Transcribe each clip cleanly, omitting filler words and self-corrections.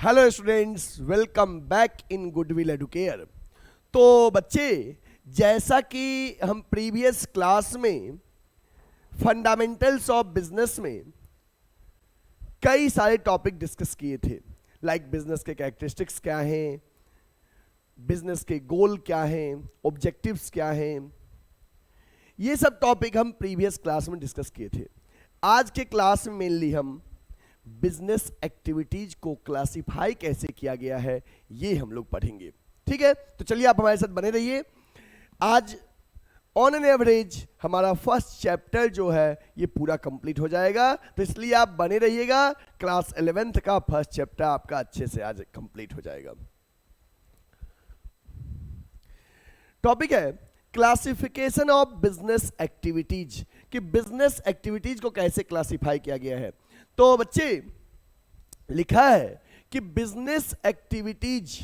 Hello students, welcome back in goodwill Educare. तो बच्चे, जैसा कि हम प्रीवियस क्लास में फंडामेंटल्स ऑफ बिजनेस में कई सारे टॉपिक डिस्कस किए थे, लाइक बिजनेस के कैरेक्टरिस्टिक्स क्या हैं, बिजनेस के गोल क्या हैं, ऑब्जेक्टिव्स क्या हैं, ये सब टॉपिक हम प्रीवियस क्लास में डिस्कस किए थे। आज के क्लास में मेनली हम बिजनेस एक्टिविटीज को क्लासिफाई कैसे किया गया है ये हम लोग पढ़ेंगे। ठीक है, तो चलिए आप हमारे साथ बने रहिए। आज ऑन एन एवरेज हमारा फर्स्ट चैप्टर जो है ये पूरा कंप्लीट हो जाएगा, तो इसलिए आप बने रहिएगा। क्लास 11th का फर्स्ट चैप्टर आपका अच्छे से आज कंप्लीट हो जाएगा। टॉपिक है क्लासिफिकेशन ऑफ बिजनेस एक्टिविटीज, कि बिजनेस एक्टिविटीज को कैसे क्लासिफाई किया गया है। तो बच्चे, लिखा है कि business activities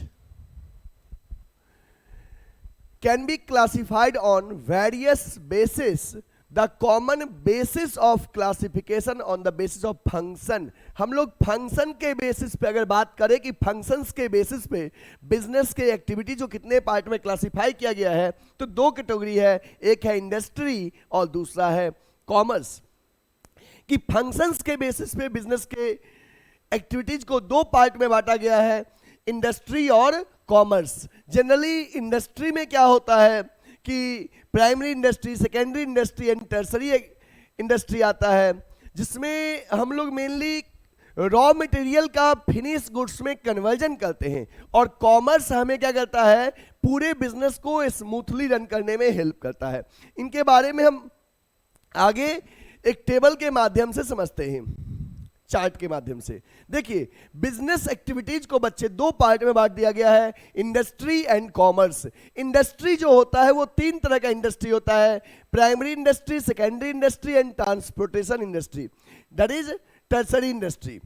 can be classified on various basis. The common basis of classification on the basis of function. हम लोग फंक्शन के बेसिस पे अगर बात करें कि फंक्शंस के बेसिस पे बिजनेस के एक्टिविटी जो कितने पार्ट में क्लासिफाई किया गया है, तो दो कैटेगरी है, एक है इंडस्ट्री और दूसरा है कॉमर्स। कि फंक्शंस के बेसिस पे बिजनेस के एक्टिविटीज को दो पार्ट में बांटा गया है, इंडस्ट्री और कॉमर्स। जनरली इंडस्ट्री में क्या होता है कि primary industry, secondary industry and tertiary industry आता है, जिसमें हम लोग मेनली रॉ मटेरियल का फिनिश गुड्स में कन्वर्जन करते हैं, और कॉमर्स हमें क्या करता है, पूरे बिजनेस को स्मूथली रन करने में हेल्प करता है। इनके बारे में हम आगे एक टेबल के माध्यम से समझते हैं, चार्ट के माध्यम से। देखिए, बिजनेस एक्टिविटीज को बच्चे दो पार्ट में बांट दिया गया है, इंडस्ट्री एंड कॉमर्स। इंडस्ट्री जो होता है वो तीन तरह का इंडस्ट्री होता है, primary industry, secondary industry and transportation industry, that is tertiary industry.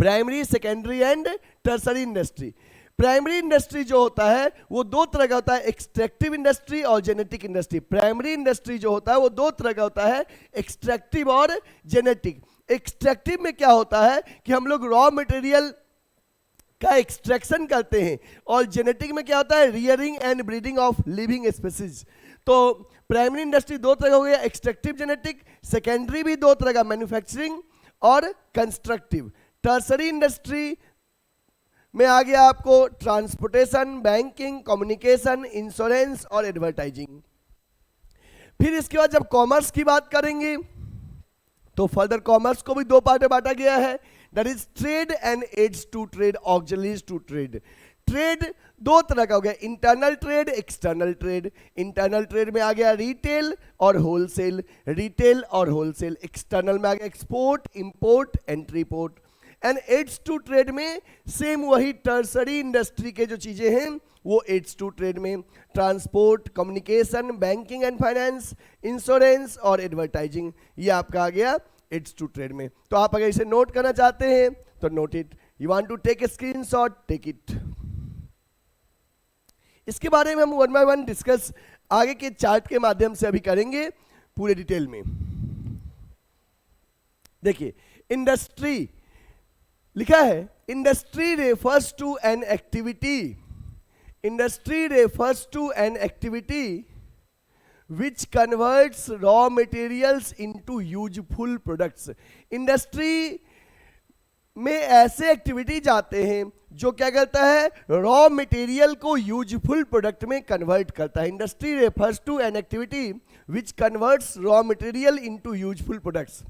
Primary, secondary and tertiary industry. Primary industry जो होता है वो दो तरह का होता है, एक्सट्रैक्टिव इंडस्ट्री और जेनेटिक इंडस्ट्री। प्राइमरी इंडस्ट्री जो होता है वो दो तरह का होता है, एक्सट्रैक्टिव और जेनेटिक। एक्सट्रैक्टिव में क्या होता है कि हम लोग रॉ मटेरियल का एक्सट्रैक्शन करते हैं, और जेनेटिक में क्या होता है, rearing and breeding of living species. तो प्राइमरी इंडस्ट्री दो तरह का हो गया, एक्सट्रैक्टिव, जेनेटिक। सेकेंडरी भी दो तरह का, मैन्युफैक्चरिंग और कंस्ट्रक्टिव। टर्सरी इंडस्ट्री में आ गया आपको ट्रांसपोर्टेशन, बैंकिंग, कम्युनिकेशन, इंश्योरेंस और एडवर्टाइजिंग। फिर इसके बाद जब कॉमर्स की बात करेंगे तो फर्दर कॉमर्स को भी दो पार्ट में बांटा गया है, that is trade and aids to trade, auxiliaries to trade. Trade दो तरह का हो गया, internal trade, external trade. Internal trade में आ गया रिटेल और होलसेल, रिटेल और होलसेल। एक्सटर्नल में आ गया export, import, entry port. And aids to trade में सेम वही टर्सरी इंडस्ट्री के जो चीजें हैं वो एड्स टू ट्रेड में, transport, communication, banking and finance, insurance और एडवर्टाइजिंग, ये आपका आ गया एड्स टू ट्रेड में। तो आप अगर इसे नोट करना चाहते हैं तो note it, you want to take a screenshot, take it. इसके बारे में हम वन बाय वन डिस्कस आगे के चार्ट के माध्यम से अभी करेंगे पूरे डिटेल में। देखिए, इंडस्ट्री लिखा है, industry refers to an activity, industry refers to an activity which converts raw materials into useful products। Industry में ऐसे एक्टिविटीज आते हैं जो क्या करता है, रॉ मटेरियल को यूजफुल प्रोडक्ट में कन्वर्ट करता है। Industry refers to an activity which converts raw material into useful products.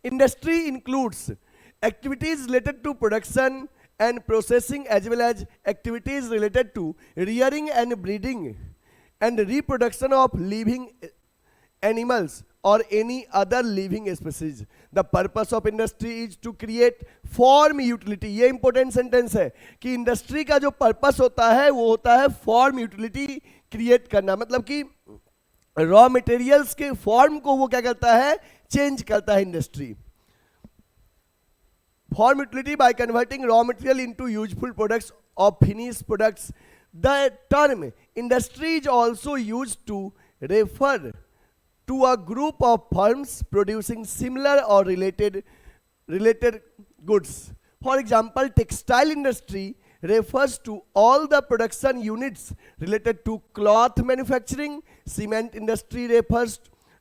Industry includes activities related to production and processing, as well as activities related to rearing and breeding and reproduction of living animals or any other living species. The purpose of industry is to create form utility। ये important sentence है कि industry का जो purpose होता है वो होता है फॉर्म यूटिलिटी क्रिएट करना, मतलब कि रॉ मटेरियल्स के फॉर्म को वो क्या करता है, चेंज करता है industry. Form utility by converting raw material into useful products or finished products. The term industry is also used to refer to a group of firms producing similar or related goods for example textile industry refers to all the production units related to cloth manufacturing. Cement industry refers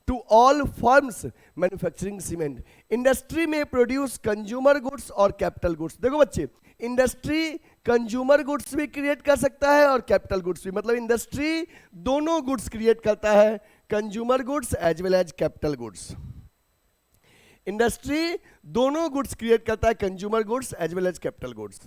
to all firms manufacturing cement. Industry may produce consumer goods और capital goods. देखो बच्चे, industry consumer goods भी create कर सकता है और capital goods भी, मतलब इंडस्ट्री दोनों गुड्स क्रिएट करता है, consumer goods as well as capital goods. Industry दोनों गुड्स क्रिएट करता है, consumer goods as well as capital goods.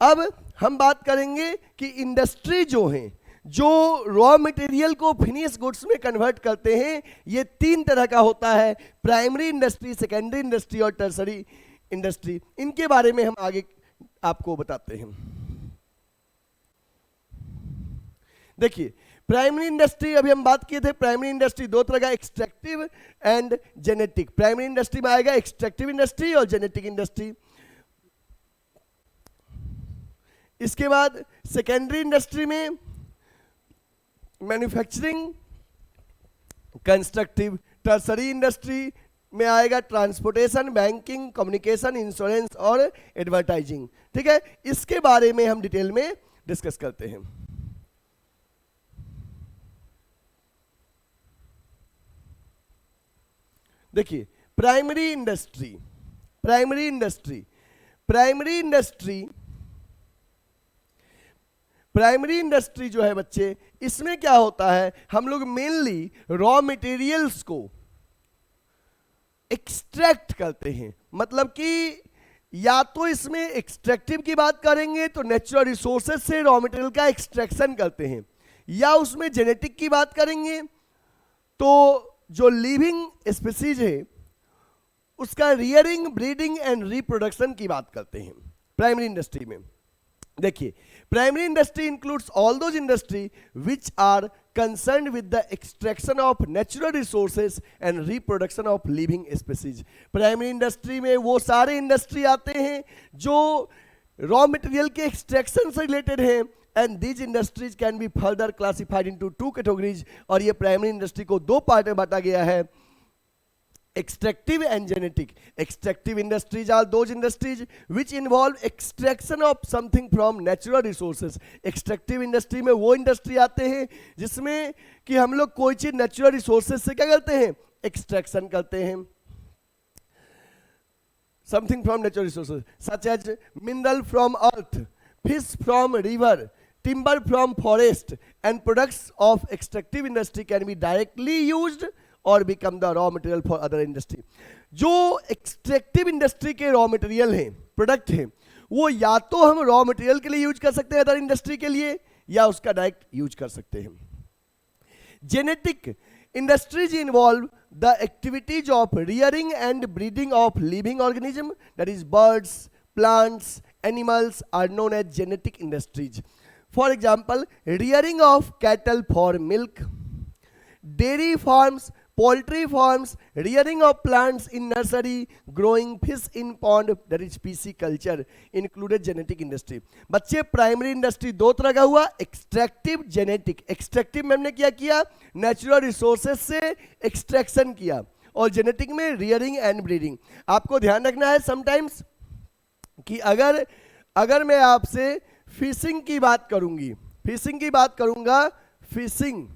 अब हम बात करेंगे कि इंडस्ट्री जो है, जो रॉ मटेरियल को फिनिश गुड्स में कन्वर्ट करते हैं, ये तीन तरह का होता है, प्राइमरी इंडस्ट्री, सेकेंडरी इंडस्ट्री और टर्सरी इंडस्ट्री। इनके बारे में हम आगे आपको बताते हैं। देखिए, प्राइमरी इंडस्ट्री अभी हम बात किए थे, प्राइमरी इंडस्ट्री दो तरह का, extractive and genetic. Primary industry में आएगा एक्सट्रैक्टिव इंडस्ट्री और जेनेटिक इंडस्ट्री। इसके बाद सेकेंडरी इंडस्ट्री में मैन्युफैक्चरिंग, कंस्ट्रक्टिव। टर्सरी इंडस्ट्री में आएगा ट्रांसपोर्टेशन, बैंकिंग, कम्युनिकेशन, इंश्योरेंस और एडवर्टाइजिंग। ठीक है, इसके बारे में हम डिटेल में डिस्कस करते हैं। देखिए, primary industry, primary industry, primary industry, primary industry जो है बच्चे, इसमें क्या होता है, हम लोग मेनली रॉ मटेरियल्स को एक्सट्रैक्ट करते हैं। मतलब कि या तो इसमें एक्सट्रैक्टिव की बात करेंगे तो नेचुरल रिसोर्सेज से रॉ मटेरियल का एक्सट्रैक्शन करते हैं, या उसमें जेनेटिक की बात करेंगे तो जो लिविंग स्पीसीज है उसका रियरिंग, ब्रीडिंग एंड रिप्रोडक्शन की बात करते हैं प्राइमरी इंडस्ट्री में। देखिए, primary industry includes all those industry which are concerned with the extraction of natural resources and reproduction of living species. Primary industry में वो सारे इंडस्ट्री आते हैं जो रॉ मटेरियल के एक्सट्रैक्शन से रिलेटेड हैं, and these industries can be further classified into two categories. और ये प्राइमरी इंडस्ट्री को दो पार्ट में बांटा गया है, extractive and genetic. Extractive industries are those industries which involve extraction of something from natural resources. Extractive industry में वो इंडस्ट्री आते हैं जिसमें कि हम लोग कोई चीज नेचुरल रिसोर्सेज से क्या करते हैं, एक्सट्रैक्शन करते हैं, something from natural resources such as mineral from earth, fish from river, timber from forest, and products of extractive industry can be directly used और become the raw material for other industry. जो extractive industry के raw material हैं, product हैं, वो या तो हम raw material के लिए यूज कर सकते हैं अदर इंडस्ट्री के लिए, या उसका डायरेक्ट यूज कर सकते हैं। Genetic industries involve the activities of rearing and breeding of living organism, that is birds, plants, animals are known as genetic industries. For example, rearing of cattle for milk, dairy farms, poultry farms, rearing of plants in nursery, growing fish in pond, that is pisciculture, included genetic industry. बच्चे, primary industry दो तरह का हुआ, extractive, genetic. Extractive में हमने क्या किया, natural resources से एक्सट्रैक्शन किया, और जेनेटिक में रियरिंग एंड ब्रीडिंग। आपको ध्यान रखना है समटाइम्स कि अगर मैं आपसे फिशिंग की बात करूंगी, फिशिंग की बात करूंगा, फिशिंग,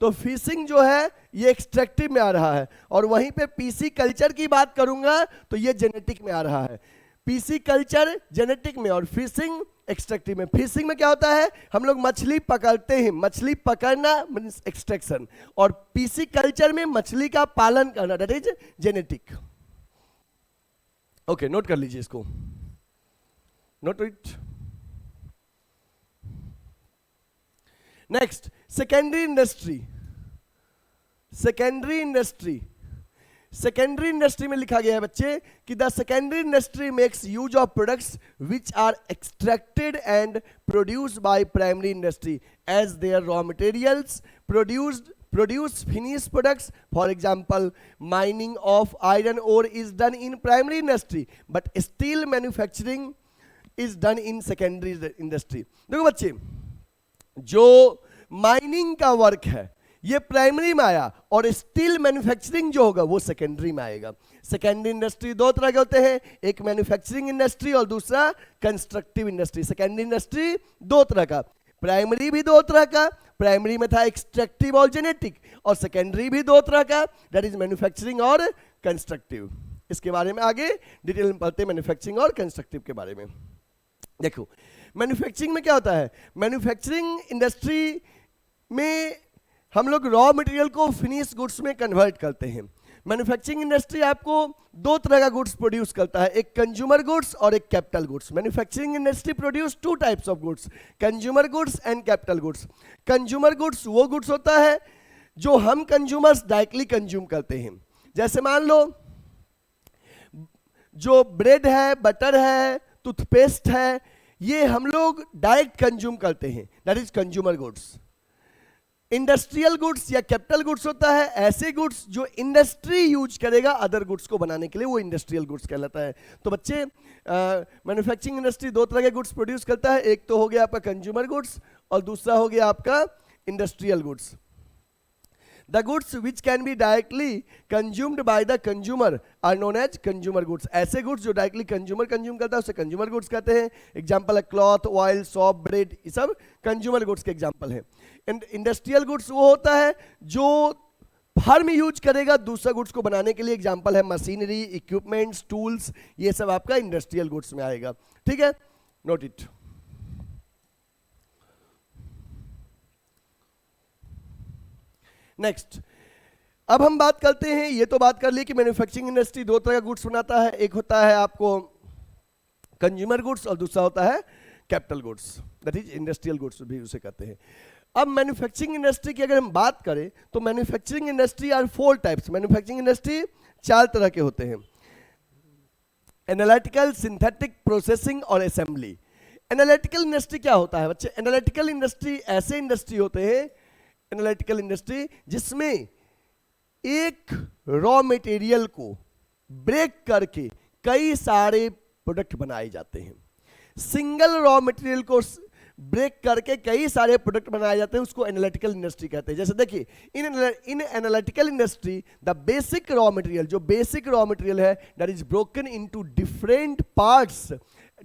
तो फिशिंग जो है ये एक्सट्रैक्टिव में आ रहा है, और वहीं पे पीसी कल्चर की बात करूंगा तो ये जेनेटिक में आ रहा है। पीसी कल्चर जेनेटिक में और फिशिंग एक्सट्रैक्टिव में। फिशिंग में क्या होता है, हम लोग मछली पकड़ते हैं, मछली पकड़ना मींस एक्सट्रैक्शन, और पीसी कल्चर में मछली का पालन करना, that is genetic. Okay, note कर लीजिए इसको, note it. Next, secondary industry. Secondary industry, secondary industry में लिखा गया है बच्चे कि the secondary industry makes use of products which are extracted and produced by primary industry as their raw materials produce finished products. For example, mining of iron ore is done in primary industry, but steel manufacturing is done in secondary industry. देखो बच्चे, जो mining का work है ये primary में आया, और steel manufacturing जो होगा वो सेकेंडरी में आएगा। सेकेंडरी इंडस्ट्री दो तरह के होते हैं, एक मैन्युफैक्चरिंग इंडस्ट्री और दूसरा कंस्ट्रक्टिव इंडस्ट्री। सेकेंडरी इंडस्ट्री दो तरह का, प्राइमरी भी दो तरह का, प्राइमरी में था एक्सट्रैक्टिव और जेनेटिक, और सेकेंडरी भी दो तरह का, दैट इज मैन्युफैक्चरिंग और कंस्ट्रक्टिव। इसके बारे में आगे डिटेल में पढ़ते हैं, मैन्युफैक्चरिंग और कंस्ट्रक्टिव के बारे में। देखो मैन्युफैक्चरिंग में क्या होता है, मैन्युफैक्चरिंग इंडस्ट्री में हम लोग रॉ मटेरियल को फिनिश गुड्स में कन्वर्ट करते हैं। मैन्युफैक्चरिंग इंडस्ट्री आपको दो तरह का गुड्स प्रोड्यूस करता है, एक कंज्यूमर गुड्स और एक capital goods. Manufacturing industry produce two types of goods, consumer goods and capital goods. Consumer goods वो गुड्स होता है जो हम कंज्यूमर्स डायरेक्टली कंज्यूम करते हैं। जैसे मान लो जो ब्रेड है, बटर है, टूथपेस्ट है, ये हम लोग डायरेक्ट कंज्यूम करते हैं, that is consumer goods. Industrial goods या कैपिटल गुड्स होता है ऐसे गुड्स जो इंडस्ट्री यूज करेगा अदर गुड्स को बनाने के लिए, वो इंडस्ट्रियल गुड्स कहलाता है। तो बच्चे मैन्युफैक्चरिंग इंडस्ट्री दो तरह के गुड्स प्रोड्यूस करता है, एक तो हो गया आपका कंज्यूमर गुड्स और दूसरा हो गया आपका industrial goods. The goods which can be directly consumed by the consumer are known as consumer goods। ऐसे गुड्स जो डायरेक्टली कंज्यूमर कंज्यूम करता है उसे कंज्यूमर गुड्स कहते हैं। एग्जांपल है क्लॉथ, ऑयल, सोप, ब्रेड, ये सब कंज्यूमर गुड्स के एग्जांपल हैं। एंड इंडस्ट्रियल गुड्स वो होता है जो फर्म यूज करेगा दूसरा गुड्स को बनाने के लिए, एग्जांपल है मशीनरी, इक्विपमेंट्स, टूल्स, ये सब आपका इंडस्ट्रियल गुड्स में आएगा। ठीक है, नोट इट। नेक्स्ट, अब हम बात करते हैं, ये तो बात कर ली कि मैन्युफैक्चरिंग इंडस्ट्री दो तरह का गुड्स बनाता है, एक होता है आपको कंज्यूमर गुड्स और दूसरा होता है capital goods, that is industrial goods भी उसे कहते हैं। अब मैन्युफैक्चरिंग इंडस्ट्री की अगर हम बात करें तो manufacturing industry are four types. Manufacturing industry चार तरह के होते हैं, एनालिटिकल, सिंथेटिक, प्रोसेसिंग और असेंबली। एनालिटिकल इंडस्ट्री क्या होता है बच्चे, एनालिटिकल इंडस्ट्री ऐसे इंडस्ट्री होते हैं, एनालिटिकल इंडस्ट्री जिसमें एक रॉ मटेरियल को ब्रेक करके कई सारे प्रोडक्ट बनाए जाते हैं। सिंगल रॉ मटेरियल को ब्रेक करके कई सारे प्रोडक्ट बनाए जाते हैं, उसको एनालिटिकल इंडस्ट्री कहते हैं। जैसे देखिए in analytical industry the basic raw material, जो बेसिक रॉ मटेरियल है that is broken into different parts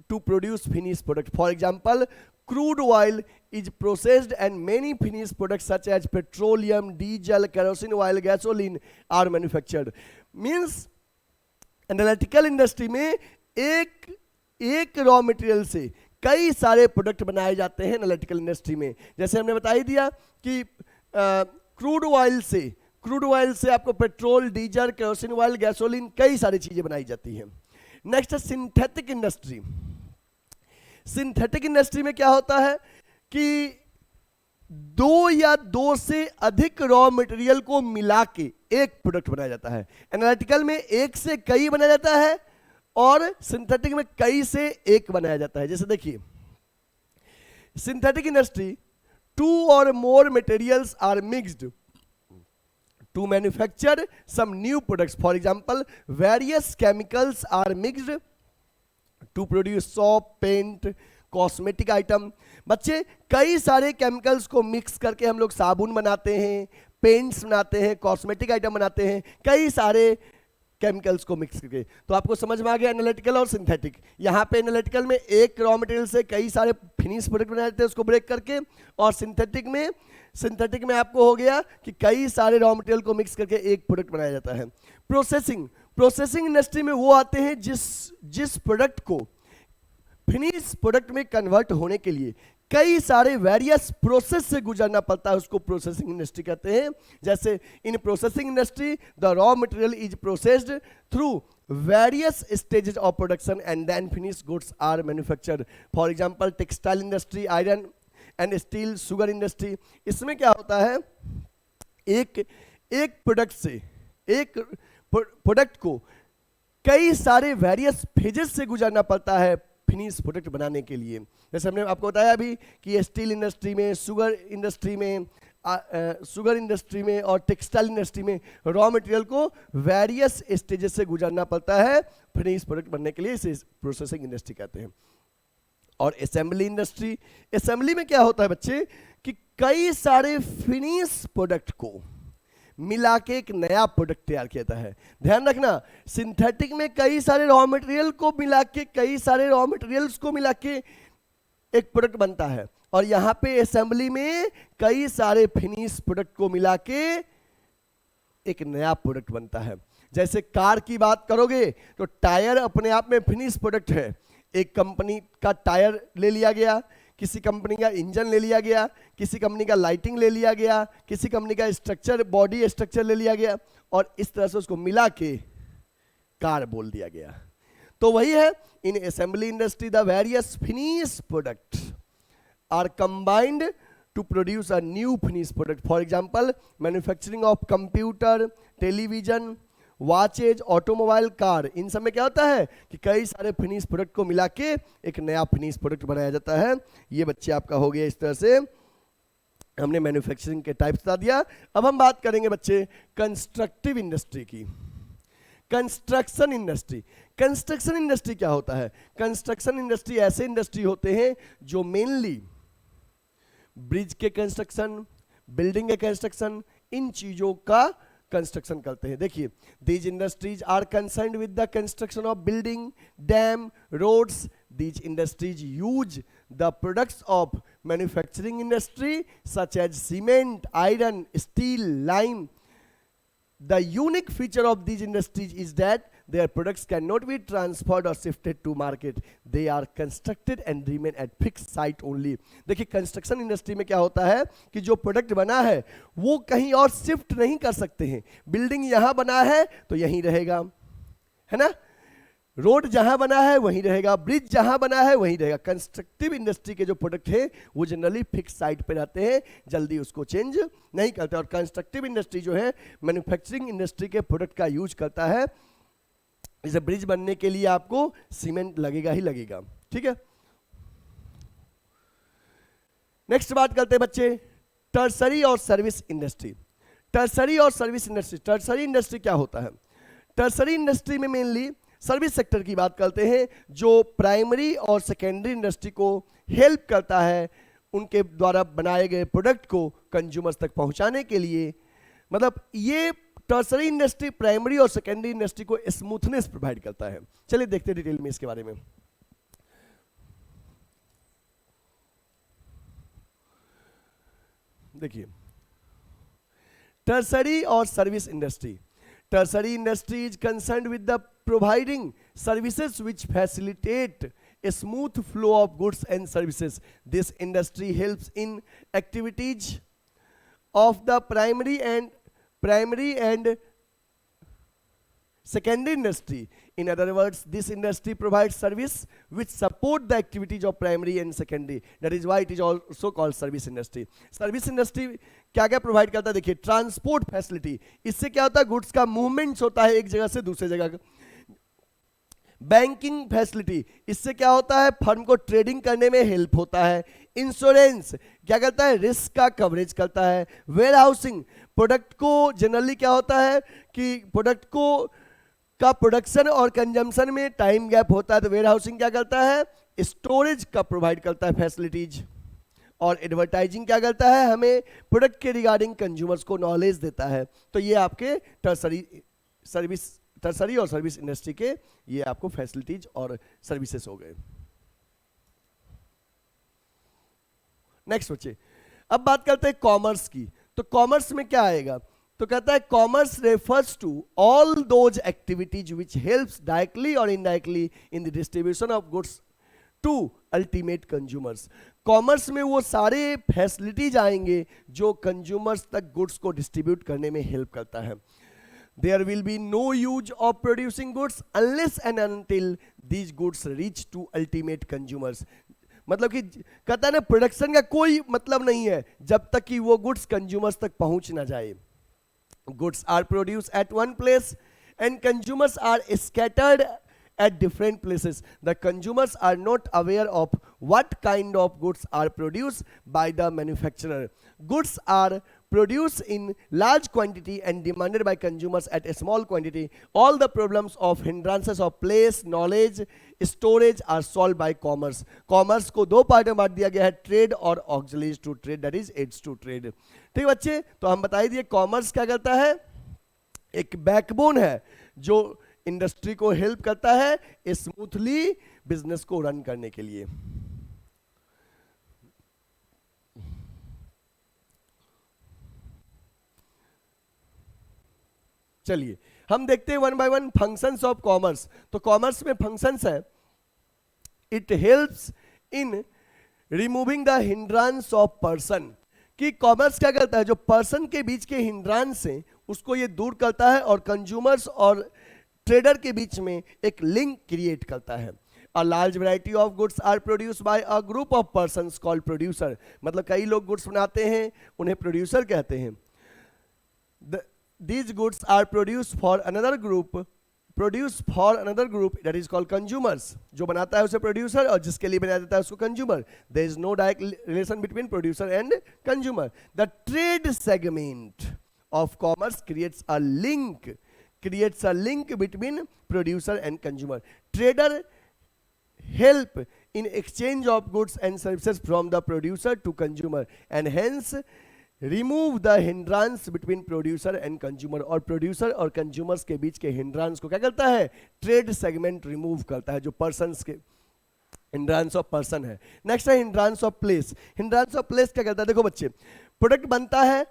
to produce finish product. For example crude oil is processed and many finished products such as petroleum, diesel, kerosene oil, gasoline are manufactured। Means analytical industry में एक raw material से कई सारे product बनाए जाते हैं analytical industry में। जैसे हमने बता ही दिया कि क्रूड ऑयल से आपको petrol, diesel, kerosene oil, gasoline, कई सारी चीजें बनाई जाती हैं। नेक्स्ट है सिंथेटिक इंडस्ट्री। सिंथेटिक इंडस्ट्री में क्या होता है कि दो या दो से अधिक रॉ मटेरियल को मिला के एक प्रोडक्ट बनाया जाता है। एनालिटिकल में एक से कई बनाया जाता है और सिंथेटिक में कई से एक बनाया जाता है। जैसे देखिए सिंथेटिक इंडस्ट्री, टू और more materials are mixed to manufacture some new products. For example various chemicals are mixed to produce soap, paint, cosmetic item. बच्चे कई सारे केमिकल्स को मिक्स करके हम लोग साबुन बनाते हैं, पेंट्स बनाते हैं, कॉस्मेटिक आइटम बनाते हैं, कई सारे केमिकल्स को मिक्स करके। तो आपको समझ में आ गया एनालिटिकल और सिंथेटिक। यहाँ पे एनालिटिकल में एक रॉ मटेरियल से कई सारे फिनिश प्रोडक्ट बनाए जाते हैं उसको ब्रेक करके, और सिंथेटिक में आपको हो गया कि कई सारे रॉ मटेरियल को मिक्स करके एक प्रोडक्ट बनाया जाता है। प्रोसेसिंग इंडस्ट्री में वो आते हैं जिस प्रोडक्ट को फिनिश प्रोडक्ट में कन्वर्ट होने के लिए कई सारे वेरियस प्रोसेस से गुजरना पड़ता है, उसको प्रोसेसिंग इंडस्ट्री कहते हैं। जैसे in processing industry the raw material is processed through various stages of production and then finish goods are manufactured. For example textile industry, iron and steel, sugar industry. इसमें क्या होता है, एक प्रोडक्ट से एक प्रोडक्ट को कई सारे वेरियस फेजेस से गुजरना पड़ता है फिनिश प्रोडक्ट बनाने के लिए। जैसे हमने आपको बताया अभी कि स्टील इंडस्ट्री में, शुगर इंडस्ट्री में और टेक्सटाइल इंडस्ट्री में रॉ मटेरियल को वेरियस स्टेजेस से गुजरना पड़ता है फिनिश प्रोडक्ट बनने के लिए, इसे प्रोसेसिंग इंडस्ट्री कहते हैं। और असेंबली इंडस्ट्री में क्या होता है बच्चे कि कई सारे फिनिश प्रोडक्ट को मिला के एक नया प्रोडक्ट तैयार किया जाता है। ध्यान रखना, सिंथेटिक में कई सारे रॉ मटेरियल को मिला के, कई सारे रॉ मटेरियल्स को मिला के एक प्रोडक्ट बनता है, और यहां पे असेंबली में कई सारे फिनिश प्रोडक्ट को मिला के एक नया प्रोडक्ट बनता है। जैसे कार की बात करोगे तो टायर अपने आप में फिनिश प्रोडक्ट है। एक कंपनी का टायर ले लिया गया, किसी कंपनी का इंजन ले लिया गया, किसी कंपनी का लाइटिंग ले लिया गया, किसी कंपनी का स्ट्रक्चर, बॉडी स्ट्रक्चर ले लिया गया, और इस तरह से उसको मिला के कार बोल दिया गया। तो वही है, in assembly industry the various finish product are combined to produce a new finished product. For example, manufacturing of computer, television, watches, automobile, car. इन सब में क्या होता है कि कई सारे फिनिश प्रोडक्ट को मिला के एक नया फिनिश प्रोडक्ट बनाया जाता है। ये बच्चे आपका हो गया। इस तरह से हमने मैन्युफैक्चरिंग के टाइप्स बता दिया। अब हम बात करेंगे बच्चे कंस्ट्रक्टिव इंडस्ट्री की। कंस्ट्रक्शन इंडस्ट्री, कंस्ट्रक्शन इंडस्ट्री क्या होता है? कंस्ट्रक्शन इंडस्ट्री ऐसे इंडस्ट्री होते हैं जो मेनली ब्रिज के कंस्ट्रक्शन, बिल्डिंग के कंस्ट्रक्शन, इन चीजों का कंस्ट्रक्शन करते हैं। देखिए, these industries are concerned with the construction of building, dam, roads. These industries use the products of manufacturing industry such as cement, iron, steel, lime. The unique feature of these industries is that their products cannot be transferred or shifted to market. They are constructed and remain at fixed site only. देखिए, construction industry में क्या होता है कि जो product बना है वो कहीं और शिफ्ट नहीं कर सकते हैं। बिल्डिंग यहां बना है तो यहीं रहेगा, है ना? रोड जहां बना है वहीं रहेगा, ब्रिज जहां बना है वहीं रहेगा। कंस्ट्रक्टिव इंडस्ट्री के जो प्रोडक्ट है वो जनरली फिक्स साइट पे रहते हैं, जल्दी उसको चेंज नहीं करते। और कंस्ट्रक्टिव इंडस्ट्री जो है मैन्युफैक्चरिंग इंडस्ट्री के प्रोडक्ट का यूज करता है। जैसे ब्रिज बनने के लिए आपको सीमेंट लगेगा ही लगेगा, ठीक है। नेक्स्ट बात करते हैं बच्चे टर्सरी और सर्विस इंडस्ट्री। टर्सरी और सर्विस इंडस्ट्री, टर्सरी इंडस्ट्री क्या होता है? टर्सरी इंडस्ट्री में मेनली सर्विस सेक्टर की बात करते हैं, जो प्राइमरी और सेकेंडरी इंडस्ट्री को हेल्प करता है उनके द्वारा बनाए गए प्रोडक्ट को कंज्यूमर्स तक पहुंचाने के लिए। मतलब ये टर्सरी इंडस्ट्री प्राइमरी और सेकेंडरी इंडस्ट्री को स्मूथनेस प्रोवाइड करता है। चलिए देखते हैं डिटेल में इसके बारे में। देखिए, टर्सरी और service industry. Tertiary industry is concerned with the providing services which facilitate a smooth flow of goods and services. This industry helps in activities of the primary and secondary industry. In other words, this industry provides service which support the activities of primary and secondary. That is why it is also called service industry. Service industry क्या क्या provide करता है? देखिए, transport facility, इससे क्या होता है? Goods का मूवमेंट्स होता है एक जगह से दूसरे जगह। बैंकिंग फैसिलिटी, इससे क्या होता है? फर्म को ट्रेडिंग करने में हेल्प होता है। इंश्योरेंस क्या करता है? रिस्क का कवरेज करता है। वेयर हाउसिंग, प्रोडक्ट को जनरली क्या होता है कि प्रोडक्ट को का प्रोडक्शन और कंजम्पशन में टाइम गैप होता है, तो वेयर हाउसिंग क्या करता है? स्टोरेज का प्रोवाइड करता है फैसिलिटीज। और एडवर्टाइजिंग क्या करता है? हमें प्रोडक्ट के रिगार्डिंग कंज्यूमर्स को नॉलेज देता है। तो ये आपके टर्सरी और सर्विस इंडस्ट्री के ये आपको फैसिलिटीज और सर्विसेज हो गए। नेक्स्ट बच्चे, अब बात करते हैं कॉमर्स की। तो कॉमर्स में क्या आएगा? तो कहता है commerce refers to all those activities which helps directly और indirectly in the distribution of goods to ultimate consumers. Commerce में वो सारे फैसिलिटीज आएंगे जो कंज्यूमर्स तक गुड्स को डिस्ट्रीब्यूट करने में हेल्प करता है। There will be no use of producing goods unless and until these goods reach to ultimate consumers. मतलब कि कहता है ना, प्रोडक्शन का कोई मतलब नहीं है जब तक कि वो गुड्स कंज्यूमर्स तक पहुंच ना जाए। Goods are produced at one place and consumers are scattered at different places. The consumers are not aware of what kind of goods are produced by the manufacturer. Goods are produced in large quantity and demanded by consumers at a small quantity. All the problems of hindrances of place, knowledge, storage are solved by commerce. Commerce को दो part में बांट दिया गया है, trade और auxiliaries to trade, that is aids to trade. ठीक बच्चे, तो हम बता दिए कॉमर्स क्या करता है, एक बैकबोन है जो इंडस्ट्री को हेल्प करता है स्मूथली बिजनेस को रन करने के लिए. चलिए हम देखते हैं one by one functions of commerce. तो कॉमर्स में फंक्शंस है, it helps in removing the hindrance of person. कि कॉमर्स क्या करता है, जो पर्सन के बीच के हिंड्रांस हैं उसको ये दूर करता है और कंज्यूमर्स और ट्रेडर के बीच में एक लिंक क्रिएट करता है. A large variety of goods are produced by a group of persons called producer. मतलब कई लोग गुड्स बनाते हैं, उन्हें प्रोड्यूसर कहते हैं. These goods are produced for another group that is called consumers. जो बनाता है उसे प्रोड्यूसर और जिसके लिए बनाया जाता है उसको consumer. There is no direct relation between producer and consumer. The trade segment of commerce creates a link between producer and consumer. Trader help in exchange of goods and services from the producer to consumer and hence remove the hindrance between producer and consumer. और producer और consumers के बीच के hindrance को क्या करता है, trade segment remove करता है, जो persons के hindrance of person है. नेक्स्ट है hindrance of place. hindrance of place क्या करता है, देखो बच्चे, प्रोडक्ट बनता है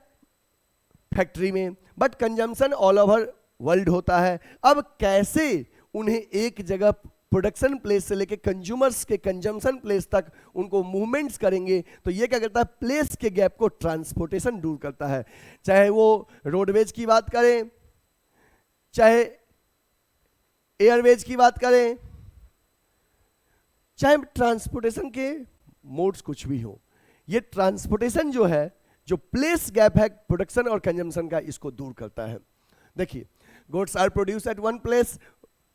फैक्ट्री में but consumption all over world होता है. अब कैसे उन्हें एक जगह प्रोडक्शन प्लेस से लेके कंज्यूमर्स के कंजम्पशन प्लेस तक उनको मूवमेंट्स करेंगे, तो ये क्या करता है, प्लेस के गैप को ट्रांसपोर्टेशन दूर करता है. चाहे वो रोडवेज की बात करें, चाहे एयरवेज की बात करें, चाहे ट्रांसपोर्टेशन के मोड्स कुछ भी हो, ये ट्रांसपोर्टेशन जो है, जो प्लेस गैप है प्रोडक्शन और कंजम्पशन का, इसको दूर करता है. देखिए, goods are produced at one place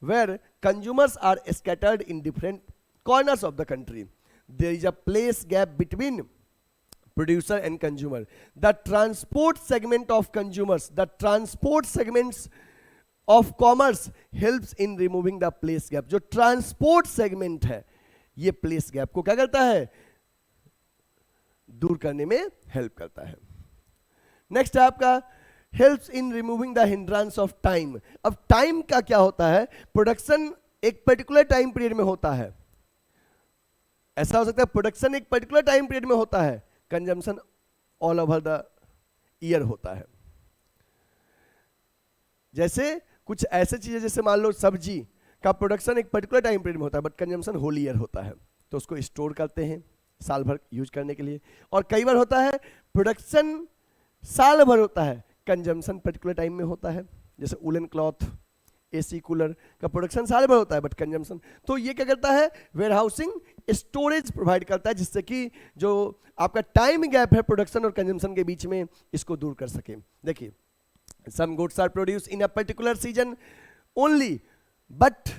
where consumers are scattered in different corners of the country. There is a place gap between producer and consumer. The transport segment of consumers, the transport segments of commerce helps in removing the place gap. जो transport segment है, ये place gap को क्या करता है, दूर करने में help करता है. Next है आपका helps in removing the hindrance of time. अब टाइम का क्या होता है, प्रोडक्शन एक पर्टिकुलर टाइम पीरियड में होता है, ऐसा हो सकता है प्रोडक्शन एक पर्टिकुलर टाइम पीरियड में होता है, consumption all over the year होता है. जैसे कुछ ऐसे चीजें, जैसे मान लो सब्जी का प्रोडक्शन एक पर्टिकुलर टाइम पीरियड में होता है बट कंजम्पशन होल ईयर होता है, तो उसको स्टोर करते हैं साल भर यूज करने के लिए. और कई बार होता है प्रोडक्शन साल भर होता है, कंजम्पशन पर्टिकुलर टाइम में होता है, जैसे वुलन क्लॉथ, एसी कूलर का प्रोडक्शन साल भर होता है बट कंजम्पशन. तो ये क्या करता है, वेयर हाउसिंग स्टोरेज प्रोवाइड करता है, जिससे कि जो आपका टाइम गैप है प्रोडक्शन और कंजम्पशन के बीच में, इसको दूर कर सके. देखिए, some goods are produced in a particular season only but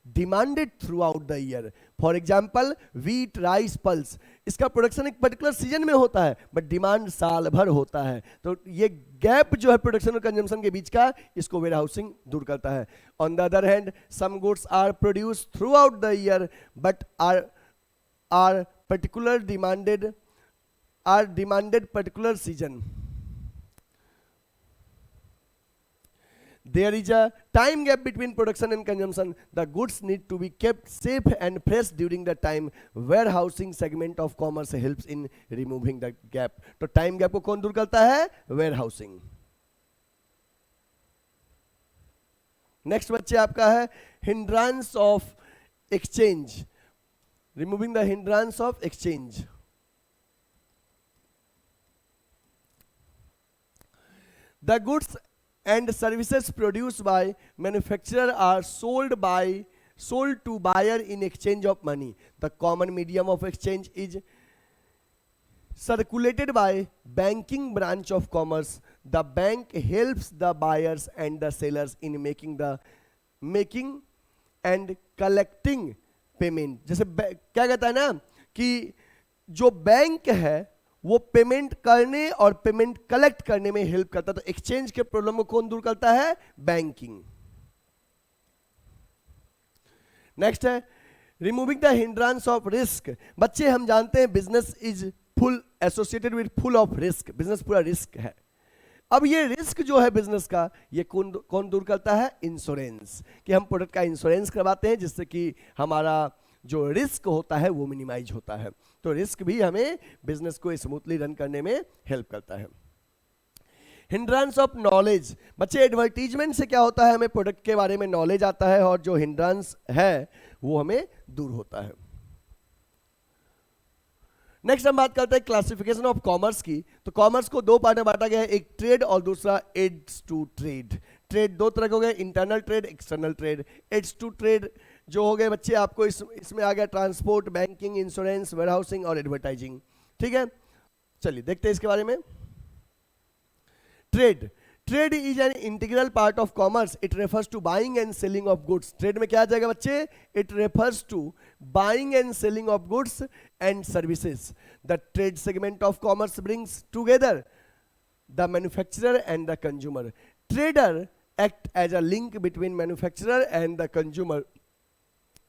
demanded throughout the year. For example wheat, rice, pulse, इसका प्रोडक्शन एक पर्टिकुलर सीजन में होता है बट डिमांड साल भर होता है. तो ये गैप जो है प्रोडक्शन और कंजम्पशन के बीच का, इसको वेयर हाउसिंग दूर करता है. On the other hand, some goods are produced throughout the year but are demanded particular season. There is a time gap between production and consumption. The goods need to be kept safe and fresh during the time. Warehousing segment of commerce helps in removing the gap. तो time gap को कौन दूर करता है, warehousing. Next बच्चे आपका है hindrance of exchange. Removing the hindrance of exchange. The goods and services produced by manufacturer are sold to buyer in exchange of money. The common medium of exchange is circulated by banking branch of commerce. The bank helps the buyers and the sellers in making and collecting payment. जैसे क्या कहता है ना कि जो bank है वो payment करने और पेमेंट कलेक्ट करने में हेल्प करता है। तो एक्सचेंज के प्रॉब्लम को कौन दूर करता है? बैंकिंग। नेक्स्ट है removing the hindrance of risk. बच्चे हम जानते हैं business is full associated with full of risk, business पूरा रिस्क है। अब ये रिस्क जो है बिजनेस का, ये कौन दूर करता है? इंश्योरेंस। कि हम प्रोडक्ट का इंश्योरेंस करवाते हैं जिससे कि हमारा जो रिस्क होता है वो मिनिमाइज होता है। तो रिस्क भी हमें बिजनेस को स्मूथली रन करने में हेल्प करता है। Hindrance of knowledge. बच्चे एडवर्टीजमेंट से क्या होता है? हमें प्रोडक्ट के बारे में नॉलेज आता है और जो हिंड्रेंस है वो हमें दूर होता है। नेक्स्ट हम बात करते हैं क्लासिफिकेशन ऑफ कॉमर्स की। तो कॉमर्स को दो पार्ट में बांटा गया है, एक ट्रेड और दूसरा एड्स टू ट्रेड। ट्रेड दो तरह के हो गए, internal trade, external trade. Aids to trade जो हो गए बच्चे आपको इसमें आ गया ट्रांसपोर्ट, बैंकिंग, इंश्योरेंस, वेयरहाउसिंग और एडवर्टाइजिंग। ठीक है, चलिए देखते हैं इसके बारे में। Trade. Trade is an integral part of commerce. It refers to buying and selling of goods. Trade में क्या आ जाएगा बच्चे? It refers to buying and selling of goods and services. The trade segment of commerce brings together the manufacturer and the consumer. Trader act as a link between manufacturer and the consumer.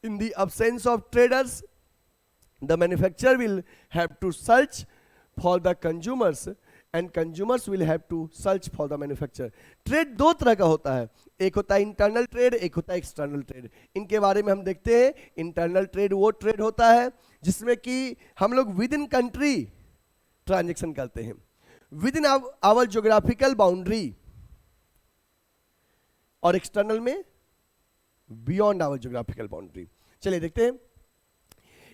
In the absence of traders, the manufacturer will have to search for the consumers and consumers will have to search for the manufacturer. Trade दो तरह का होता है, एक होता है internal trade, एक होता है एक्सटर्नल ट्रेड। इनके बारे में हम देखते हैं। इंटरनल ट्रेड वो ट्रेड होता है जिसमें कि हम लोग विद इन कंट्री ट्रांजेक्शन करते हैं, within our geographical boundary. और एक्सटर्नल में बियॉन्ड आवर ज्योग्राफिकल बाउंड्री। चलिए देखते हैं।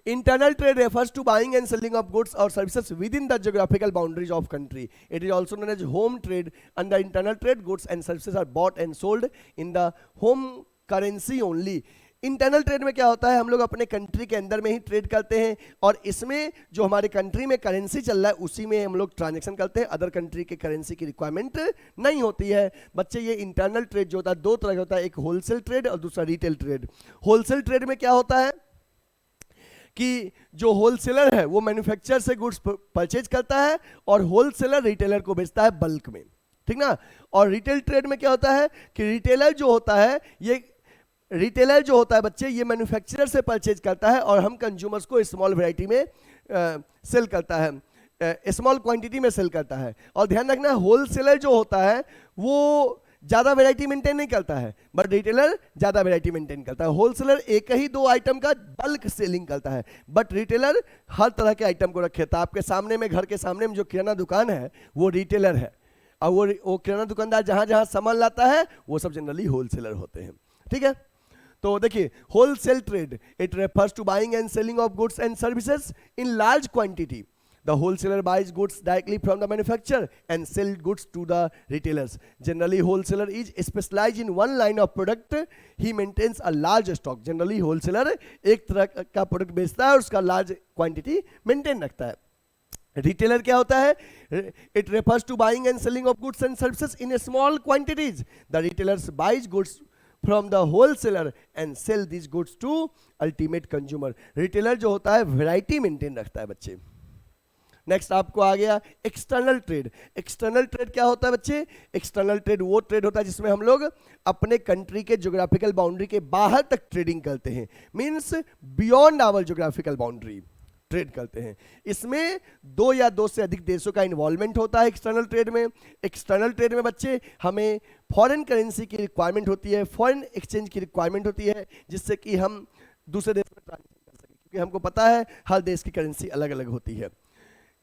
Internal trade refers to buying and selling of goods और services within the geographical boundaries of country. It is also known as home trade. Under internal trade goods and services are bought and sold in the home currency only. Internal trade में क्या होता है? हम लोग अपने country के अंदर में ही ट्रेड करते हैं और इसमें जो हमारे कंट्री में करेंसी चल रहा है उसी में हम लोग ट्रांजैक्शन करते हैं। अदर कंट्री के करेंसी की रिक्वायरमेंट नहीं होती है। बच्चे ये इंटरनल ट्रेड जो होता है दो तरह का होता है, एक होलसेल ट्रेड और दूसरा रिटेल ट्रेड। होलसेल ट्रेड में क्या होता है कि जो होलसेलर है वो मैन्युफैक्चरर से गुड्स परचेज करता है और होलसेलर रिटेलर को बेचता है बल्क में, ठीक ना। और रिटेल ट्रेड में क्या होता है कि रिटेलर जो होता है बच्चे ये मैन्युफैक्चरर से परचेज करता है और हम कंज्यूमर्स को स्मॉल वैरायटी में सेल करता है, स्मॉल क्वांटिटी में सेल करता है। और ध्यान रखना होलसेलर जो होता है वो ज्यादा वैरायटी मेंटेन नहीं करता है, बट रिटेलर ज्यादा वैरायटी मेंटेन करता है। होलसेलर एक ही दो आइटम का बल्क सेलिंग करता है, बट रिटेलर हर तरह के आइटम को रखे था। आपके सामने में, घर के सामने में जो किराना दुकान है वो रिटेलर है और वो किराना दुकानदार जहां जहां सामान लाता है वो सब जनरली होलसेलर होते हैं, ठीक है। तो देखिए wholesale trade it refers to buying and selling of goods and services in large quantity. The wholesaler buys goods directly from the manufacturer and sell goods to the retailers. Generally, wholesaler is specialized in one line of product. He maintains a large stock. Generally, wholesaler एक तरह का product बेचता है और उसका large quantity maintain रखता है। Retailer क्या होता है? It refers to buying and selling of goods and services in a small quantities. The retailers buys goods from the wholesaler and sell these goods to ultimate consumer. Retailer जो होता है variety maintain रखता है बच्चे। Next आपको आ गया external trade. External trade क्या होता है बच्चे? एक्सटर्नल ट्रेड वो ट्रेड होता है जिसमें हम लोग अपने कंट्री के ज्योग्राफिकल बाउंड्री के बाहर तक ट्रेडिंग करते हैं, means beyond our geographical boundary trade करते हैं। इसमें दो या दो से अधिक देशों का इन्वॉल्वमेंट होता है एक्सटर्नल ट्रेड में। एक्सटर्नल ट्रेड में बच्चे हमें फॉरेन करेंसी की रिक्वायरमेंट होती है, फॉरेन एक्सचेंज की रिक्वायरमेंट होती है, जिससे कि हम दूसरे देश में ट्रांजेक्शन कर सकें, क्योंकि हमको पता है हर देश की करेंसी अलग अलग होती है।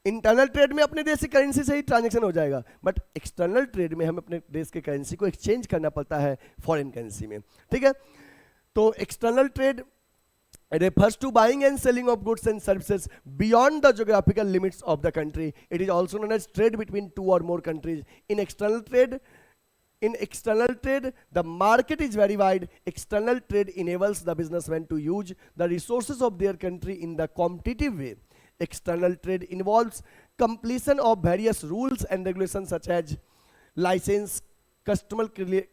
इंटरनल ट्रेड में अपने देश की करेंसी से ही ट्रांजैक्शन हो जाएगा, बट एक्सटर्नल ट्रेड में हम अपने देश के करेंसी को एक्सचेंज करना पड़ता है फॉरेन करेंसी में, ठीक है। तो external trade refers to buying and selling of goods and services beyond the geographical limits of the country. It is also known as trade between two or more countries. In external trade, the market is very wide. External trade enables the businessman to use the resources of their country in the competitive way. External trade involves completion of various rules and regulations such as license, customs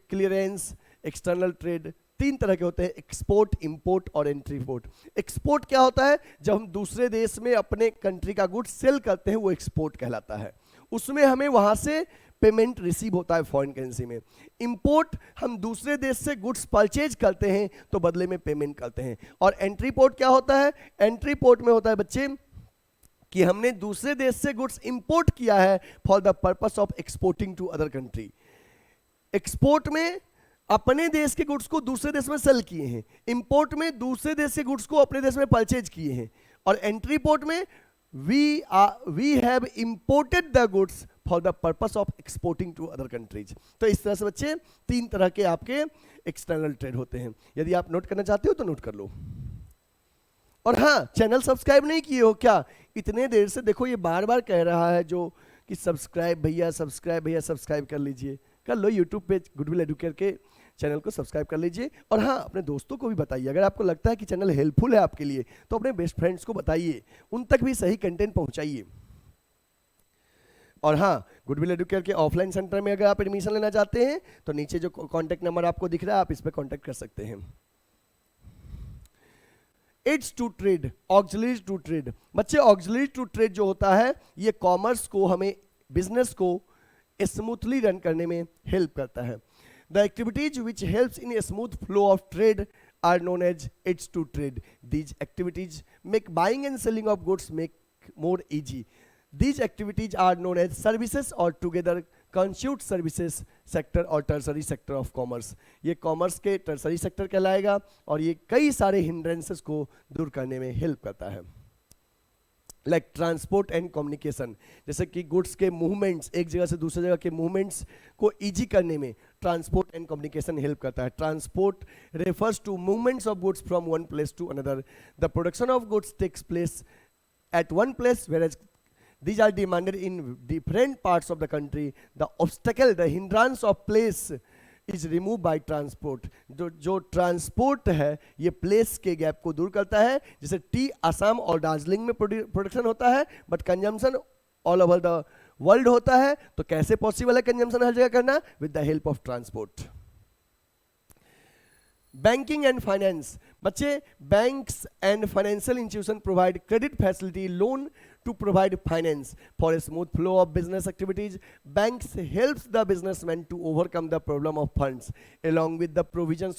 clearance. External trade तीन तरह के होते हैं, export, import और एंट्रीपोर्ट। Export क्या होता है? जब हम दूसरे देश में अपने कंट्री का गुड्स सेल करते हैं, वो एक्सपोर्ट कहलाता है। उसमें हमें वहां से पेमेंट रिसीव होता है फॉरेन करेंसी में। इंपोर्ट, हम दूसरे देश से गुड्स परचेज करते हैं तो बदले में पेमेंट करते हैं। और एंट्रीपोर्ट क्या होता है? एंट्रीपोर्ट में होता है बच्चे कि हमने दूसरे देश से गुड्स इंपोर्ट किया है for the purpose of exporting to other country. Export में अपने देश के गुड्स को दूसरे देश में सेल किए हैं, इंपोर्ट में दूसरे देश के गुड्स को अपने देश में परचेज किए हैं, और एंट्रीपोर्ट में we have imported the goods for the purpose of exporting to other countries। तो इस तरह से बच्चे तीन तरह के आपके एक्सटर्नल ट्रेड होते हैं। यदि आप नोट करना चाहते हो तो नोट कर लो। और हाँ, चैनल सब्सक्राइब नहीं किए हो क्या? इतने देर से देखो ये बार बार कह रहा है जो कि सब्सक्राइब भैया, सब्सक्राइब भैया, सब्सक्राइब कर लीजिए, कर लो। यूट्यूब पे गुडविल एडुकेयर के चैनल को सब्सक्राइब कर लीजिए। और हाँ, अपने दोस्तों को भी बताइए। अगर आपको लगता है कि चैनल हेल्पफुल है आपके लिए तो अपने बेस्ट फ्रेंड्स को बताइए, उन तक भी सही कंटेंट पहुंचाइए। और हाँ, गुडविल एडुकेयर के ऑफलाइन सेंटर में अगर आप एडमिशन लेना चाहते हैं तो नीचे जो कॉन्टैक्ट नंबर आपको दिख रहा है, आप इस पर कॉन्टैक्ट कर सकते हैं। Aids to trade, auxiliaries to trade. बच्चे ऑक्सिलरीज टू ट्रेड जो होता है, ये कॉमर्स को, हमें बिजनेस को स्मूथली रन करने में हेल्प करता है। The activities which helps in a smooth flow of trade are known as aids to trade. These activities make buying and selling of goods make more easy. These activities are known as services or together constitute services sector और tertiary sector of commerce। ये commerce के tertiary sector कहलाएगा और ये कई सारे hindrances को दूर करने में हेल्प करता है। लाइक ट्रांसपोर्ट एंड कम्युनिकेशन, जैसे कि गुड्स के मूवमेंट्स, एक जगह से दूसरी जगह के मूवमेंट्स को इजी करने में ट्रांसपोर्ट एंड कम्युनिकेशन हेल्प करता है। Transport refers to movements of goods from one place to another. The production of goods takes place at one place whereas these are demanded in different parts of the country. The obstacle, the hindrance of place is remove by transport. जो transport है ये place के gap को दूर करता है। जैसे T Assam और दार्जिलिंग में प्रोडक्शन होता है but consumption all over the world होता है, तो कैसे पॉसिबल है कंजम्पशन हर जगह करना? With the help of transport. Banking and finance. बच्चे, banks and financial institution provide credit facility, loan to provide finance for a smooth flow of business activities. Banks helps the businessman to overcome the problem of funds. Along with the provision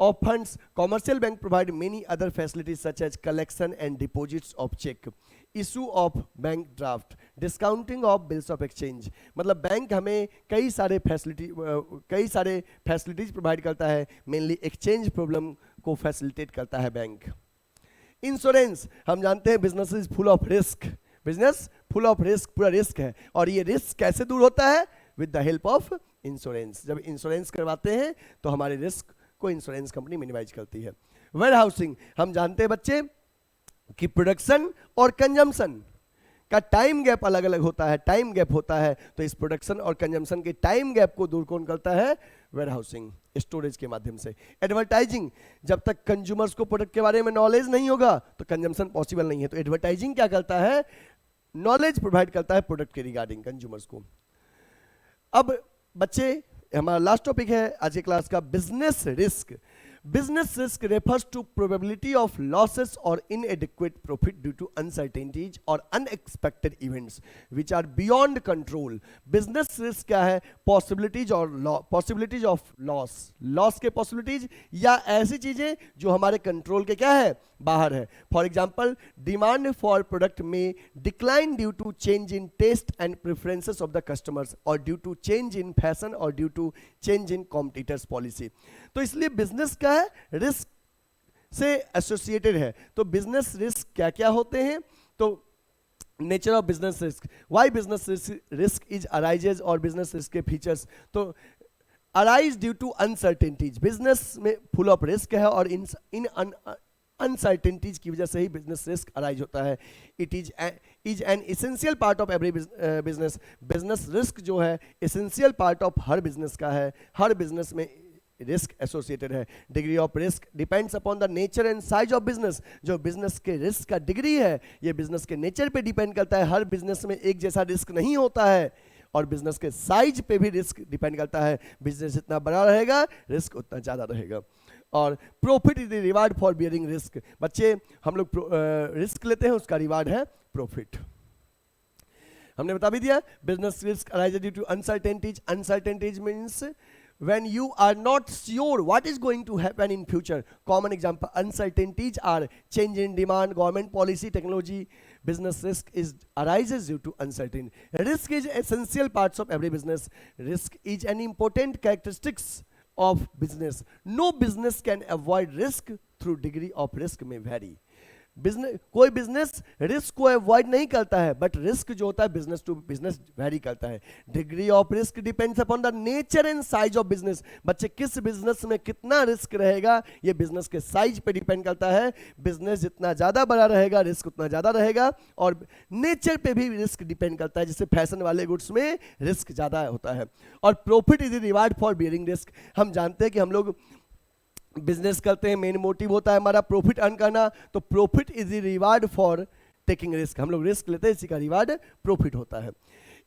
of funds, commercial bank provide many other facilities such as collection and deposits of check, issue of bank draft, discounting of bills of exchange। मतलब bank हमें कई सारे facilities provide करता है, mainly exchange problem को facilitate करता है bank. Insurance, हम जानते हैं business is full of risk, business full of risk, पूरा रिस्क है, और ये रिस्क कैसे दूर होता है? With the help of insurance. जब इंश्योरेंस करवाते हैं तो हमारे रिस्क को इंश्योरेंस कंपनी मिनिमाइज करती है। वेयर हाउसिंग, हम जानते हैं बच्चे कि प्रोडक्शन और कंजम्पशन का टाइम गैप अलग अलग होता है, टाइम गैप होता है, तो इस प्रोडक्शन और कंजम्पशन के टाइम गैप को दूर कौन करता है? वेयर हाउसिंग, स्टोरेज के माध्यम से। एडवर्टाइजिंग, जब तक कंज्यूमर्स को प्रोडक्ट के बारे में नॉलेज नहीं होगा तो कंजम्पशन पॉसिबल नहीं है, तो एडवर्टाइजिंग क्या करता है? नॉलेज प्रोवाइड करता है प्रोडक्ट के रिगार्डिंग कंज्यूमर्स को। अब बच्चे, हमारा लास्ट टॉपिक है आज की क्लास का, business risk. Business risk refers to probability of losses or inadequate profit due to uncertainties or unexpected events which are beyond control. Business risk क्या है? Possibilities और possibilities of loss, loss के possibilities या ऐसी चीजें जो हमारे कंट्रोल के क्या है? बाहर है। For example, demand for product में decline due to change in taste and preferences of the customers और due to change in fashion और due to change in competitors policy. तो इसलिए बिजनेस क्या है? रिस्क से एसोसिएटेड है। तो बिजनेस रिस्क क्या क्या होते हैं? तो nature of business risk, why business risk is arises और बिजनेस रिस्क के फीचर्स। तो arise due to uncertainties, business में फुल ऑफ रिस्क है और इन अनसर्टेनिटीज की वजह से ही बिजनेस रिस्क अराइज होता है। It is an essential part of every business. Business risk जो है essential part of her business का है, हर बिजनेस में रिस्क एसोसिएटेड है। Degree of risk depends upon the nature and size of business. जो business के रिस्क का degree है ये बिजनेस के नेचर पे डिपेंड करता है। हर बिजनेस में एक जैसा रिस्क नहीं होता है और बिजनेस के साइज पे भी रिस्क डिपेंड करता है। बिजनेस जितना बड़ा रहेगा रिस्क उतना ज़्यादा रहेगा। और profit is the reward for bearing risk. बच्चे हम लोग रिस्क लेते हैं, उसका रिवार्ड है प्रॉफिट। हमने बता भी दिया business risk arise due to uncertainties. Uncertainties means when you are not sure what is going to happen in future. Common example uncertainties are change in demand, government policy, technology. Business risk is arises due to uncertainty. Risk is essential parts of every business. Risk is an important characteristics of business. No business can avoid risk through degree of risk may vary. Business, कोई business risk को avoid नहीं करता है, but risk जो होता है business to business very करता है। Degree of risk depends upon the nature and size of business. बच्चे किस बिजनेस में कितना रिस्क रहेगा ये बिजनेस के साइज पे डिपेंड करता है। बिजनेस जितना ज़्यादा बड़ा रहेगा रिस्क उतना ज़्यादा रहेगा, और नेचर पे भी रिस्क डिपेंड करता है, जैसे फैशन वाले गुड्स में रिस्क ज़्यादा होता है। और profit is the reward for bearing risk. हम जानते हैं कि हम लोग बिजनेस करते हैं, मेन मोटिव होता है हमारा प्रॉफिट अर्न करना, तो profit is the reward for taking risk. हम लोग रिस्क लेते हैं, इसी का रिवार्ड प्रॉफिट होता है।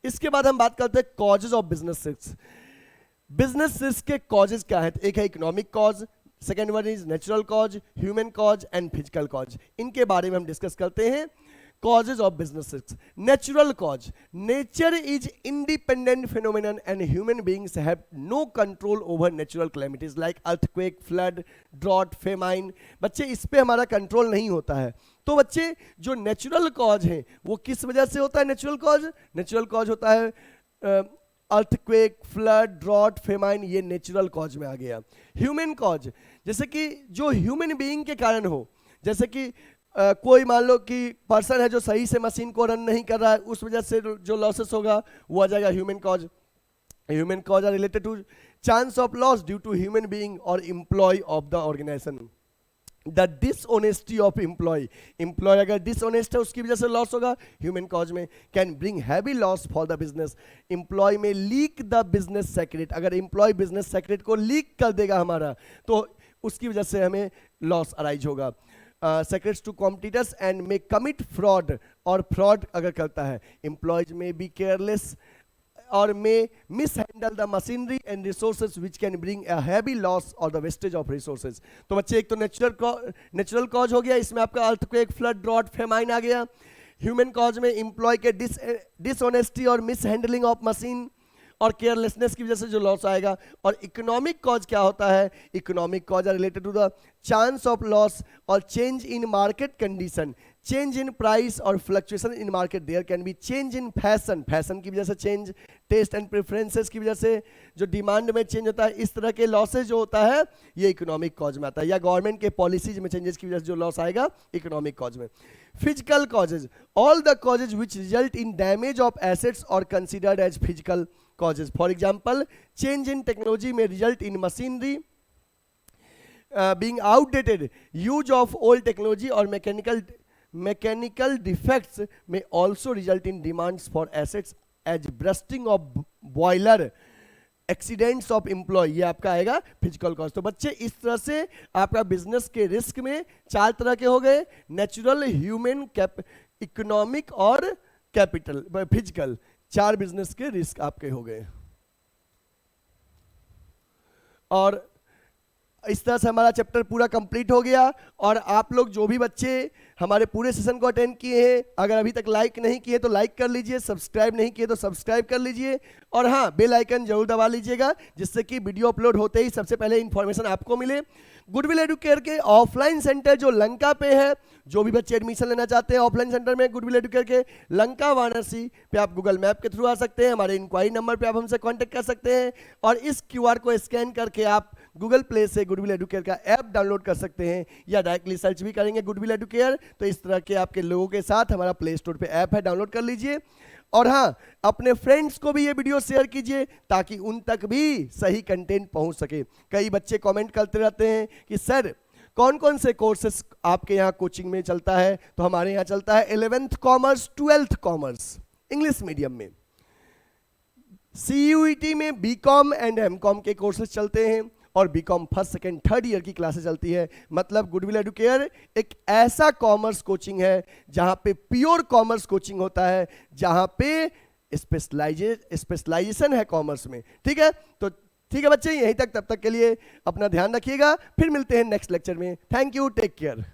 इसके बाद हम बात करते हैं causes of business risk. Business risk के कॉजेज क्या है? एक है economic cause, second one is natural cause, human cause and physical cause. इनके बारे में हम डिस्कस करते हैं। Causes of business risks. Natural cause. Nature is independent phenomenon and human beings have no control over natural calamities like earthquake, flood, drought, famine. बच्चे इस पे हमारा कंट्रोल नहीं होता है। तो बच्चे जो नेचुरल कॉज है वो किस वजह से होता है? नेचुरल कॉज, नेचुरल कॉज होता है अर्थक्वेक, फ्लड, ड्रॉट, फेमाइन, ये नेचुरल कॉज में आ गया। ह्यूमन कॉज, जैसे कि जो ह्यूमन बीइंग के कारण हो, जैसे कि कोई मान लो कि पर्सन है जो सही से मशीन को रन नहीं कर रहा है, उस वजह से जो लॉसेस होगा वो आ जाएगा human cause. Human cause are related to chance of loss due to human being और employ of the organisation. The dishonesty of employ, employ अगर डिसऑनेस्ट है उसकी वजह से लॉस होगा ह्यूमन कॉज में। Can bring heavy loss for the business. Employ में leak the business secret, अगर एम्प्लॉय बिजनेस सेक्रेट को लीक कर देगा हमारा तो उसकी वजह से हमें लॉस अराइज होगा। Secrets to competitors and may commit fraud, और फ्रॉड अगर करता है एम्प्लॉयज में बी केयरलेस और may mishandle the machinery and resources which can bring a heavy loss और द वेस्टेज ऑफ रिसोर्सेज। तो बच्चे एक तो नेचुरल कॉज हो गया, इसमें आपका अर्थक्वेक, फ्लड, ड्रॉट, फेमाइन आ गया। ह्यूमन कॉज में एम्प्लॉय के डिसऑनेस्टी और मिस हैंडलिंग ऑफ मशीन और केयरलेसनेस की वजह से जो लॉस आएगा। और इकोनॉमिक कॉज क्या होता है? Economic cause are related to the chance of loss और change in market condition, change in price और fluctuation in market. There can be change in fashion, fashion की वजह से चेंज, टेस्ट एंड प्रेफरेंसेस की वजह से जो डिमांड में चेंज होता है, इस तरह के लॉसेज जो होता है ये इकोनॉमिक कॉज में आता है। या गवर्नमेंट के पॉलिसीज में चेंजेस की वजह से जो लॉस आएगा इकोनॉमिक कॉज में। Physical causes, all the causes which result in damage of assets और considered as physical causes. For example, change in technology may result in machinery being outdated. Use of old technology or mechanical defects may also result in demands for assets as bursting of boiler, accidents of employ, ये आपका आएगा physical cost. तो बच्चे इस तरह से आपका business के रिस्क में चार तरह के हो गए, नेचुरल, ह्यूमन, इकोनॉमिक और कैपिटल फिजिकल। चार बिजनेस के रिस्क आपके हो गए। और इस तरह से हमारा चैप्टर पूरा कंप्लीट हो गया। और आप लोग जो भी बच्चे हमारे पूरे सेशन को अटेंड किए हैं, अगर अभी तक लाइक नहीं किए तो लाइक कर लीजिए, सब्सक्राइब नहीं किए तो सब्सक्राइब कर लीजिए, और हाँ बेल आइकन जरूर दबा लीजिएगा जिससे कि वीडियो अपलोड होते ही सबसे पहले इंफॉर्मेशन आपको मिले। गुडविल एडुकेयर के ऑफलाइन सेंटर जो लंका पे है, जो भी बच्चे एडमिशन लेना चाहते हैं ऑफलाइन सेंटर में गुडविल एडुकेयर के लंका वाराणसी पे, आप गूगल मैप के थ्रू आ सकते हैं। हमारे इंक्वायरी नंबर पे आप हमसे कांटेक्ट कर सकते हैं, और इस क्यूआर को स्कैन करके आप गूगल प्ले से गुडविल एडुकेयर का ऐप डाउनलोड कर सकते हैं, या डायरेक्टली सर्च भी करेंगे गुडविल एडुकेयर तो इस तरह के आपके लोगों के साथ हमारा प्ले स्टोर पे ऐप है, डाउनलोड कर लीजिए। और हाँ, अपने फ्रेंड्स को भी ये वीडियो शेयर कीजिए ताकि उन तक भी सही कंटेंट पहुंच सके। कई बच्चे कमेंट करते रहते हैं कि सर कौन कौन से कोर्सेस आपके यहाँ कोचिंग में चलता है, तो हमारे यहाँ चलता है 11th commerce, 12th commerce English medium में। CUET में बीकॉम एंड एमकॉम के कोर्सेज चलते हैं, और BCom first, second, third year की क्लासेस चलती है। मतलब गुडविल एडुकेयर एक ऐसा कॉमर्स कोचिंग है जहाँ पे प्योर कॉमर्स कोचिंग होता है, जहाँ पे स्पेशलाइजेशन है कॉमर्स में। ठीक है, तो ठीक है बच्चे, यहीं तक, तब तक के लिए अपना ध्यान रखिएगा, फिर मिलते हैं नेक्स्ट लेक्चर में। Thank you, take care.